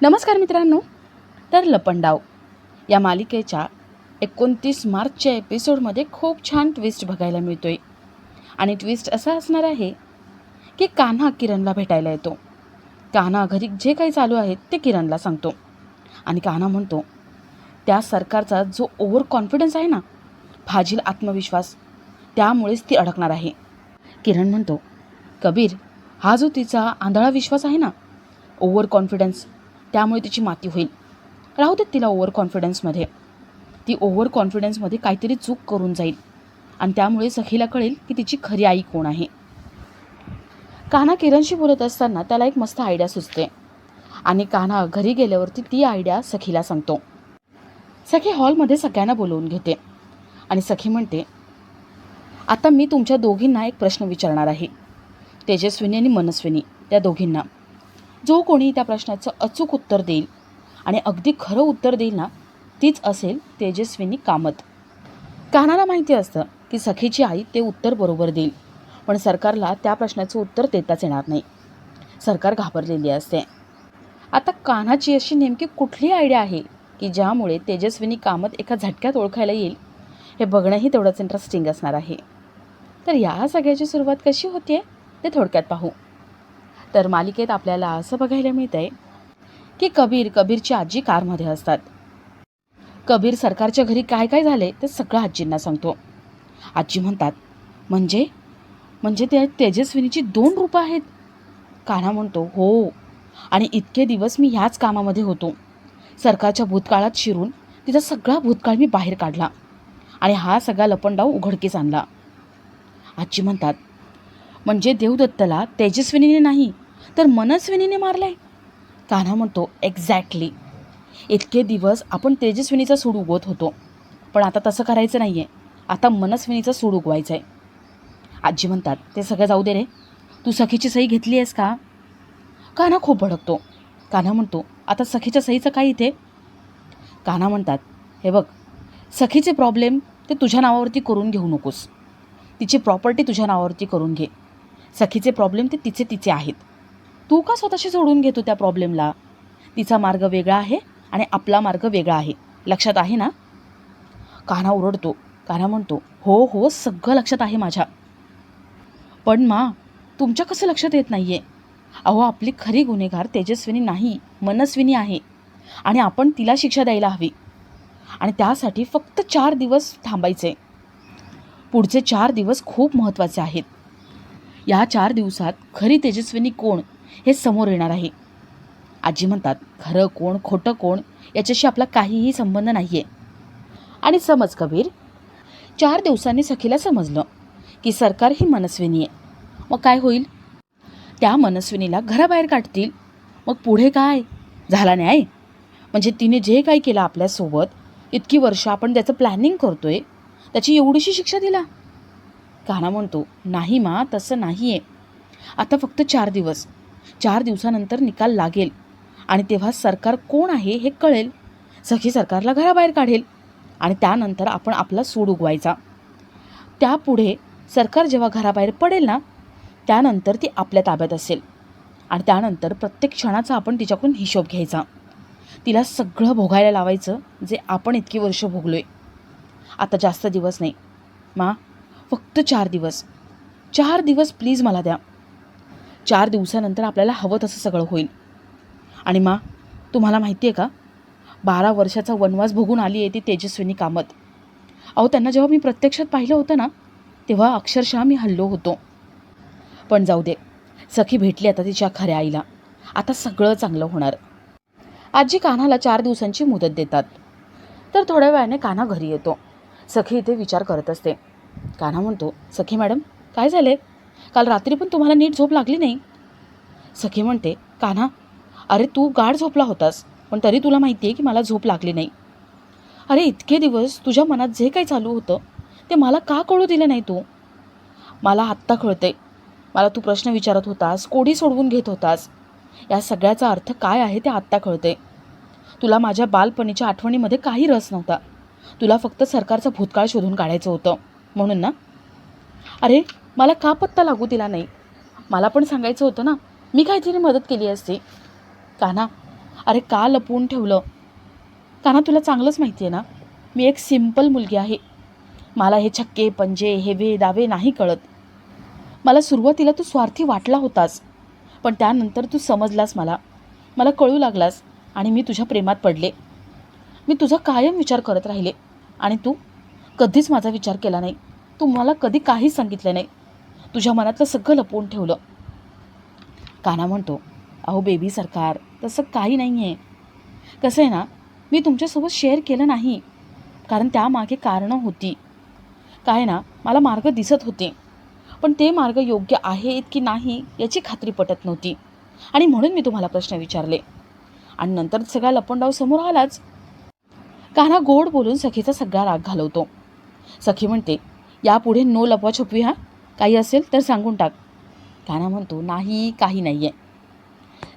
नमस्कार मित्रांनो. तर लपंडाव या मालिकेच्या 29 मार्चच्या एपिसोडमध्ये खूप छान ट्विस्ट बघायला मिळतोय. आणि ट्विस्ट असा असणार आहे की कान्हा किरणला भेटायला येतो. कान्हा घरी जे काही चालू आहे ते किरणला सांगतो. आणि कान्हा म्हणतो त्या सरकारचा जो ओव्हर कॉन्फिडन्स आहे ना, फाजील आत्मविश्वास, त्यामुळेच ती अडकणार आहे. किरण म्हणतो कबीर, हा जो तिचा आंधळा विश्वास आहे ना, ओव्हर कॉन्फिडन्स, त्यामुळे तिची माती होईल. राहू देत तिला ओव्हर कॉन्फिडन्समध्ये. ती ओव्हर कॉन्फिडन्समध्ये काहीतरी चूक करून जाईल आणि त्यामुळे सखीला कळेल की तिची खरी आई कोण आहे. कान्हा किरणशी बोलत असताना त्याला एक मस्त आयडिया सुचते आणि कान्हा घरी गेल्यावरती ती आयडिया सखीला सांगतो. सखी हॉलमध्ये सगळ्यांना बोलवून घेते आणि सखी म्हणते, आता मी तुमच्या दोघींना एक प्रश्न विचारणार आहे, तेजस्विनी आणि मनस्विनी, त्या दोघींना. जो कोणी त्या प्रश्नाचं अचूक उत्तर देईल आणि अगदी खरं उत्तर देईल ना, तीच असेल तेजस्विनी कामत. कान्हाला माहिती असतं की सखीची आई ते उत्तर बरोबर देईल, पण सरकारला त्या प्रश्नाचं उत्तर देताच येणार नाही. सरकार घाबरलेली असते. आता कान्हाची अशी नेमकी कुठली आयडिया आहे की ज्यामुळे तेजस्विनी कामत एका झटक्यात ओळखायला येईल, हे बघणंही तेवढंच इंटरेस्टिंग असणार आहे. तर या सगळ्याची सुरुवात कशी होते ते थोडक्यात पाहू. तर मालिकेत आपल्याला असं बघायला मिळतं आहे की कबीरची आजी कारमध्ये असतात. कबीर सरकारच्या घरी काय काय झाले ते सगळं आजींना सांगतो. आजी म्हणतात, म्हणजे म्हणजे ते तेजस्विनीची 2 रूपं आहेत. कान्हा म्हणतो, हो, आणि इतके दिवस मी ह्याच कामामध्ये होतो. सरकारच्या भूतकाळात शिरून तिचा सगळा भूतकाळ मी बाहेर काढला आणि हा सगळा लपंडाव उघडकीस आणला. आजी म्हणतात, म्हणजे देवदत्तला तेजस्विनीने नाही तर मनस्विनीने मारलाय. कान्हा म्हणतो, एक्झॅक्टली. इतके दिवस आपण तेजस्विनीचा सूड उगवत होतो, पण आता तसं करायचं नाही आहे. आता मनस्विनीचा सूड उगवायचा आहे. आजी म्हणतात, ते सगळं जाऊ दे रे, तू सखीची सही घेतली आहेस का? कान्हा खूप भडकतो. कान्हा म्हणतो, आता सखीच्या सहीचं काय इथे? कान्हा म्हणतात, हे बघ, सखीचे प्रॉब्लेम ते तुझ्या नावावरती करून घेऊ नकोस. तिची प्रॉपर्टी तुझ्या नावावरती करून घे. सखीचे प्रॉब्लेम ते तिचे आहेत. तू का स्वतःशी जोडून घेतो त्या प्रॉब्लेमला? तिचा मार्ग वेगळा आहे आणि आपला मार्ग वेगळा आहे, लक्षात आहे ना? कान्हा ओरडतो. कान्हा म्हणतो, हो हो, सगळं लक्षात आहे माझ्या. पण मा, तुमच्या कसं लक्षात येत नाही आहे? अहो, आपली खरी गुन्हेगार तेजस्विनी नाही, मनस्विनी आहे आणि आपण तिला शिक्षा द्यायला हवी. आणि त्यासाठी फक्त 4 दिवस थांबायचे. पुढचे 4 दिवस खूप महत्त्वाचे आहेत. या 4 दिवसात खरी तेजस्विनी कोण हे समोर येणार आहे. आजी म्हणतात, खरं कोण खोटं कोण याच्याशी आपला काहीही संबंध नाही आहे. आणि समज कबीर, 4 दिवसांनी सखीला समजलं की सरकार ही मनस्विनी आहे. मग काय होईल? त्या मनस्विनीला घराबाहेर काढतील. मग पुढे काय? झाला न्याय? म्हणजे तिने जे काही केलं आपल्यासोबत, इतकी वर्ष आपण त्याचं प्लॅनिंग करतोय, त्याची एवढीशी शिक्षा दिला? कान्हा म्हणतो, नाही मा, तसं नाही आहे. आता फक्त 4 दिवस. 4 दिवसानंतर निकाल लागेल आणि तेव्हा सरकार कोण आहे हे कळेल. सखी सरकारला घराबाहेर काढेल आणि त्यानंतर आपण आपला सूड उगवायचा. त्यापुढे सरकार जेव्हा घराबाहेर पडेल ना, त्यानंतर ती आपल्या ताब्यात असेल आणि त्यानंतर प्रत्येक क्षणाचा आपण तिच्याकडून हिशोब घ्यायचा. तिला सगळं भोगायला लावायचं जे आपण इतकी वर्ष भोगलोय. आता जास्त दिवस नाही मा, फक्त 4 दिवस. 4 दिवस प्लीज मला द्या. 4 दिवसानंतर आपल्याला हवं तसं सगळं होईल. आणि मा, तुम्हाला माहिती आहे का, 12 वर्षाचा वनवास भोगून आली आहे ती तेजस्विनी कामत. अहो, त्यांना जेव्हा मी प्रत्यक्षात पाहिलं होतं ना, तेव्हा अक्षरशः मी हल्लो होतो. पण जाऊ दे, सखी भेटली आता तिच्या खऱ्या आईला. आता सगळं चांगलं होणार. आजी कान्हाला 4 दिवसांची मुदत देतात. तर थोड्या वेळाने कान्हा घरी येतो. सखी इथे विचार करत असते. कान्हा म्हणतो, सखी मॅडम, काय झाले? काल रात्री पण तुम्हाला नीट झोप लागली नाही. सखी म्हणते, कान्हा, अरे तू गाढ झोपला होतास, पण तरी तुला माहिती आहे की मला झोप लागली नाही. अरे इतके दिवस तुझ्या मनात जे काही चालू होतं ते मला का कळू दिलं नाही तू? मला आत्ता कळते. मला तू प्रश्न विचारत होतास, कोडी सोडवून घेत होतास, या सगळ्याचा अर्थ काय आहे ते आत्ता कळते. तुला माझ्या बालपणीच्या आठवणीमध्ये काही रस नव्हता. तुला फक्त सरकारचा भूतकाळ शोधून काढायचं होतं म्हणून ना? अरे मला का पत्ता लागू दिला नाही? मला पण सांगायचं होतं ना, मी काहीतरी मदत केली असती. कान्हा, अरे का लपवून ठेवलं? कान्हा, तुला चांगलंच माहिती आहे ना, मी एक सिंपल मुलगी आहे. मला हे छक्के पंजे हेवे दावे नाही कळत. मला सुरुवातीला तू स्वार्थी वाटला होतास, पण त्यानंतर तू समजलास मला कळू लागलास आणि मी तुझ्या प्रेमात पडले. मी तुझा कायम विचार करत राहिले आणि तू कधीच माझा विचार केला नाही. तू मला कधी काहीच सांगितलं नाही. तुझ्या मनातलं सगळं लपवून ठेवलं. कान्हा म्हणतो, अहो बेबी सरकार, तसं काही नाही आहे. कसं आहे ना, मी तुमच्यासोबत शेअर केलं नाही कारण त्यामागे कारणं होती. काय ना, मला मार्ग दिसत होते, पण ते मार्ग योग्य आहेत की नाही याची खात्री पटत नव्हती आणि म्हणून मी तुम्हाला प्रश्न विचारले आणि नंतर सगळा लपंडाव समोर आलाच. कान्हा गोड बोलून सखीचा सगळा राग घालवतो. सखी म्हणते, यापुढे नो लपवा छपवी, हा काही असेल तर सांगून टाक. कान्हा म्हणतो, नाही, काही नाही आहे.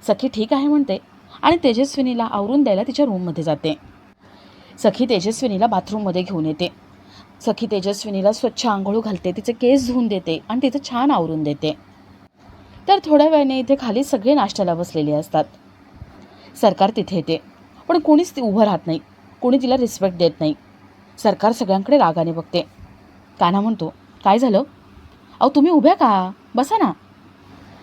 सखी ठीक आहे म्हणते आणि तेजस्विनीला आवरून द्यायला तिच्या रूममध्ये जाते. सखी तेजस्विनीला बाथरूममध्ये घेऊन येते. सखी तेजस्विनीला स्वच्छ आंघोळ घालते, तिचे केस धुवून देते आणि तिचं छान आवरून देते. तर थोड्या वेळाने इथे खाली सगळे नाश्त्याला बसलेले असतात. सरकार तिथे येते, पण कोणीच ती उभं राहत नाही, कोणी तिला रिस्पेक्ट देत नाही. सरकार सगळ्यांकडे रागाने बघते. कान्हा म्हणतो, काय झालं? अहो तुम्ही उभ्या का? बसा ना.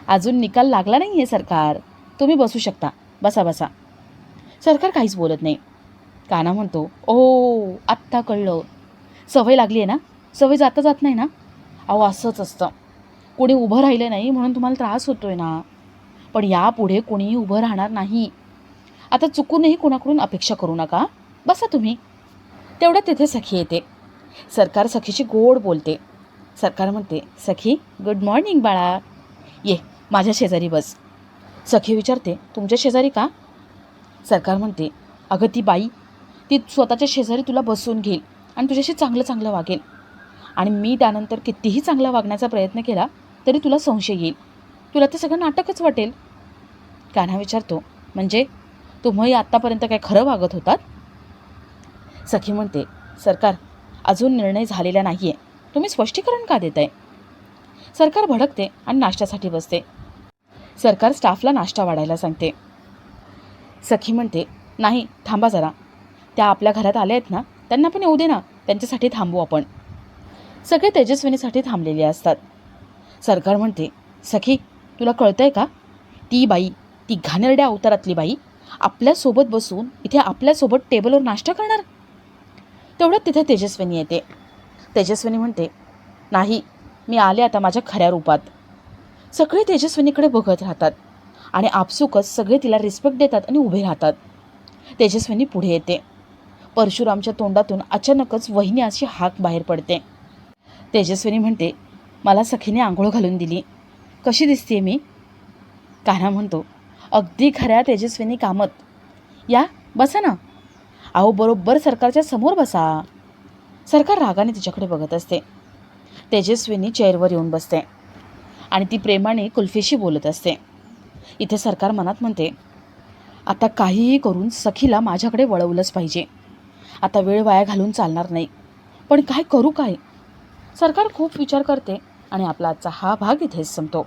अजून निकाल लागला नाही आहे सरकार, तुम्ही बसू शकता, बसा बसा. सरकार काहीच बोलत नाही. कान्हा म्हणतो, ओ आत्ता कळलं, सवय लागली आहे ना, सवय जाता जात नाही ना. अहो असंच असतं, कोणी उभं राहिलं नाही म्हणून तुम्हाला त्रास होतो आहे ना, पण यापुढे कोणीही उभं राहणार नाही. आता चुकूनही कोणाकडून अपेक्षा करू नका, बसा तुम्ही. तेवढ्यात तिथे सखी येते. सरकार सखीची गोड बोलते. सरकार म्हणते, सखी गुड मॉर्निंग बाळा, ये माझ्या शेजारी बस. सखी विचारते, तुमच्या शेजारी का? सरकार म्हणते, अगं ती बाई, ती स्वतःच्या शेजारी तुला बसवून घेईल आणि तुझ्याशी चांगलं चांगलं वागेल आणि मी त्यानंतर कितीही चांगला वागण्याचा प्रयत्न केला तरी तुला संशय येईल, तुला ते सगळं नाटकच वाटेल. कान्हा विचारतो, म्हणजे तुम्ही आत्तापर्यंत काय खरं वागत होतात? सखी म्हणते, सरकार अजून निर्णय झालेला नाही आहे, तुम्ही स्पष्टीकरण का देताय? सरकार भडकते आणि नाश्त्यासाठी बसते. सरकार स्टाफला नाश्ता वाढायला सांगते. सखी म्हणते, नाही थांबा जरा, त्या आपल्या घरात आल्या आहेत ना, त्यांना पण येऊ दे ना, त्यांच्यासाठी थांबू आपण. सगळे तेजस्विनीसाठी थांबलेले असतात. सरकार म्हणते, सखी तुला कळतंय का, ती बाई, ती घाणेरड्या अवतारातली बाई आपल्यासोबत बसून इथे आपल्यासोबत टेबलवर नाश्ता करणार? तेवढ्यात तिथे तेजस्विनी येते. तेजस्विनी म्हणते, नाही, मी आले आता माझ्या खऱ्या रूपात. सगळे तेजस्विनीकडे बघत राहतात आणि आपसुकच सगळे तिला रिस्पेक्ट देतात आणि उभे राहतात. तेजस्विनी पुढे येते. परशुरामच्या तोंडातून अचानकच वहिनी अशी हाक बाहेर पडते. तेजस्विनी म्हणते, मला सखीने आंघोळ घालून दिली, कशी दिसते मी? कान्हा म्हणतो, अगदी खऱ्या तेजस्विनी कामत, या बसा ना. अहो बरोबर सरकारच्या समोर बसा. सरकार रागाने तिच्याकडे बघत असते. तेजस्विनी चेअरवर येऊन बसते आणि ती प्रेमाने कुल्फीशी बोलत असते. इथे सरकार मनात म्हणते, आता काहीही करून सखीला माझ्याकडे वळवलंच पाहिजे. आता वेळ वाया घालून चालणार नाही, पण काय करू काय? सरकार खूप विचार करते आणि आपला आजचा हा भाग इथेच संपतो.